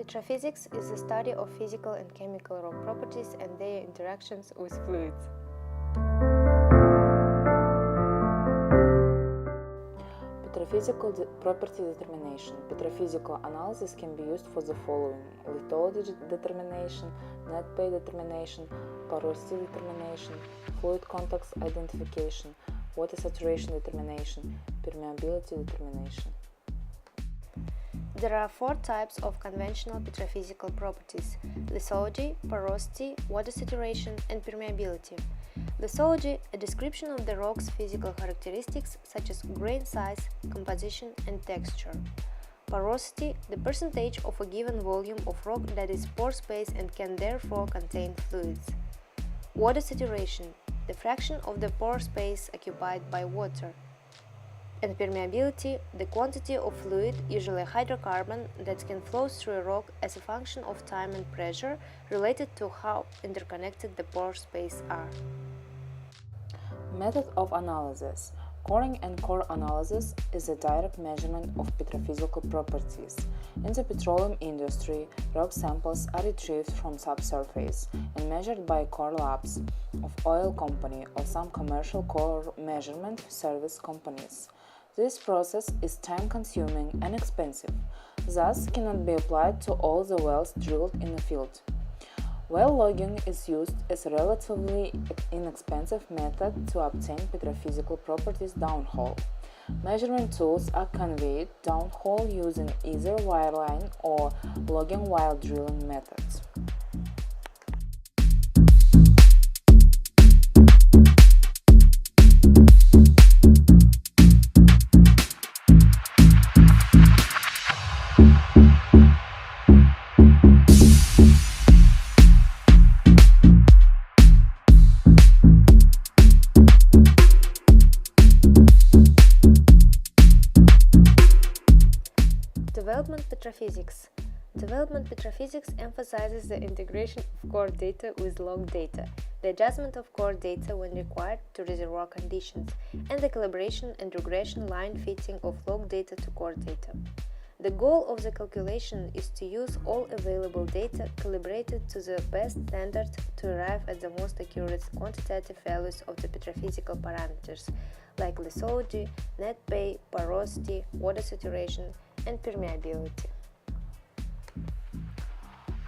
Petrophysics is the study of physical and chemical rock properties and their interactions with fluids. Petrophysical property determination. Petrophysical analysis can be used for the following: lithology determination, net pay determination, porosity determination, fluid contacts identification, water saturation determination, permeability determination. There are four types of conventional petrophysical properties: lithology, porosity, water saturation, and permeability. Lithology, a description of the rock's physical characteristics such as grain size, composition, and texture. Porosity, the percentage of a given volume of rock that is pore space and can therefore contain fluids. Water saturation, the fraction of the pore space occupied by water. And permeability, the quantity of fluid, usually hydrocarbon, that can flow through a rock as a function of time and pressure related to how interconnected the pore space are. Method of analysis. Coring and core analysis is a direct measurement of petrophysical properties. In the petroleum industry, rock samples are retrieved from subsurface and measured by core labs of oil company or some commercial core measurement service companies. This process is time-consuming and expensive, thus cannot be applied to all the wells drilled in a field. Well logging is used as a relatively inexpensive method to obtain petrophysical properties downhole. Measurement tools are conveyed downhole using either wireline or logging while drilling methods. Development petrophysics. Development petrophysics emphasizes the integration of core data with log data, the adjustment of core data when required to reservoir conditions, and the calibration and regression line fitting of log data to core data. The goal of the calculation is to use all available data calibrated to the best standard to arrive at the most accurate quantitative values of the petrophysical parameters like lithology, net pay, porosity, water saturation, and permeability.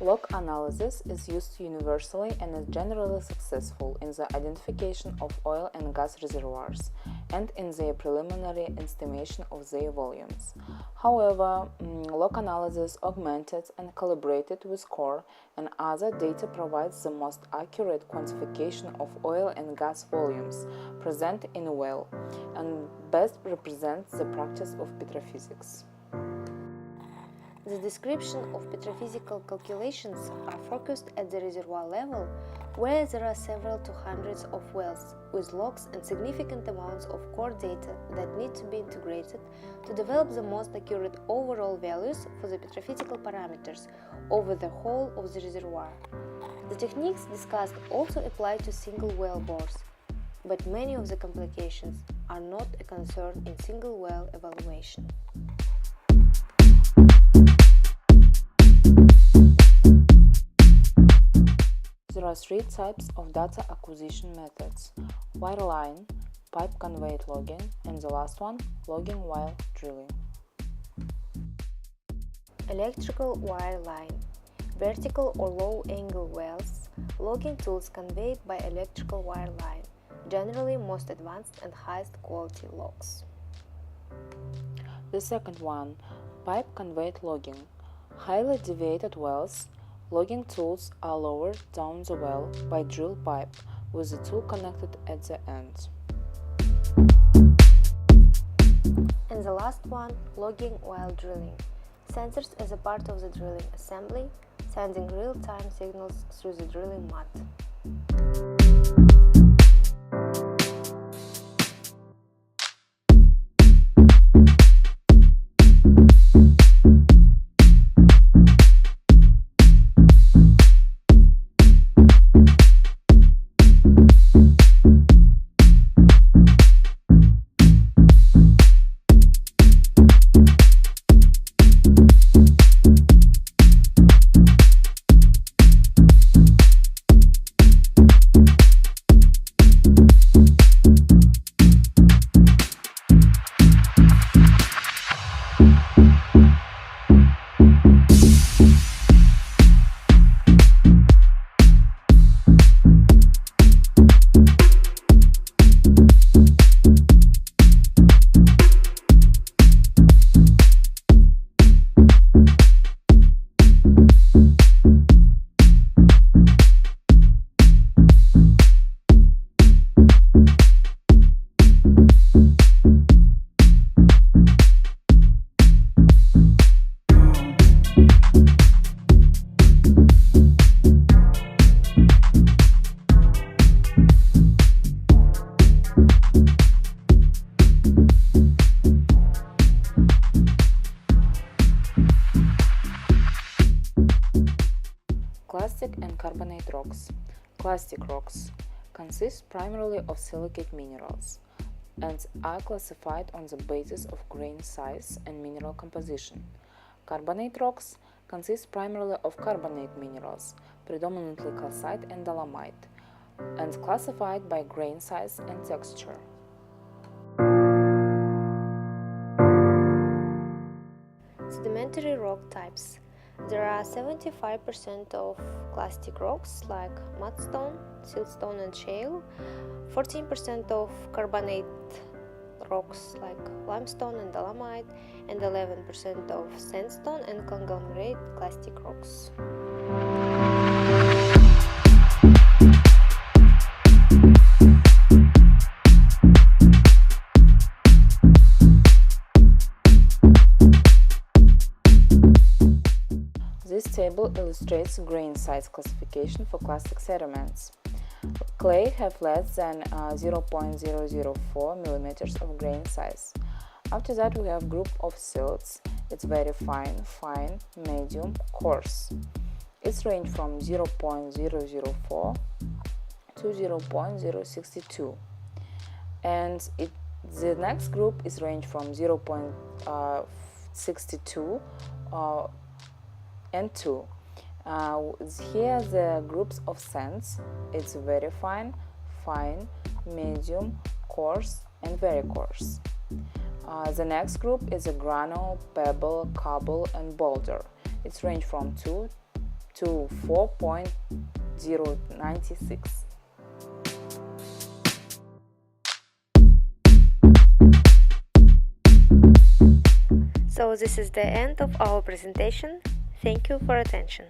Log analysis is used universally and is generally successful in the identification of oil and gas reservoirs and in their preliminary estimation of their volumes. However, log analysis augmented and calibrated with core and other data provides the most accurate quantification of oil and gas volumes present in a well and best represents the practice of petrophysics. The description of petrophysical calculations are focused at the reservoir level, where there are several to hundreds of wells with logs and significant amounts of core data that need to be integrated to develop the most accurate overall values for the petrophysical parameters over the whole of the reservoir. The techniques discussed also apply to single well bores, but many of the complications are not a concern in single well evaluation. There are three types of data acquisition methods: wireline, pipe conveyed logging, and the last one, logging while drilling. Electrical wireline, vertical or low-angle wells, logging tools conveyed by electrical wireline, generally most advanced and highest quality logs. The second one, pipe conveyed logging, highly deviated wells. Logging tools are lowered down the well by drill pipe with the tool connected at the end. And the last one, logging while drilling. Sensors as a part of the drilling assembly, sending real-time signals through the drilling mud. carbonate rocks. Clastic rocks consist primarily of silicate minerals and are classified on the basis of grain size and mineral composition. Carbonate rocks consist primarily of carbonate minerals, predominantly calcite and dolomite, and classified by grain size and texture. Sedimentary rock types. There are 75% of clastic rocks like mudstone, siltstone and shale, 14% of carbonate rocks like limestone and dolomite, and 11% of sandstone and conglomerate clastic rocks. This table illustrates grain size classification for clastic sediments. Clay have less than 0.004 millimeters of grain size. After that we have group of silts. It's very fine, fine, medium, coarse. It's range from 0.004 to 0.062. And the next group is range from 0.62 and 2. Here the groups of sands. It's very fine, fine, medium, coarse and very coarse. The next group is a granule, pebble, cobble and boulder. It's range from 2 to 4.096. So this is the end of our presentation. Thank you for attention.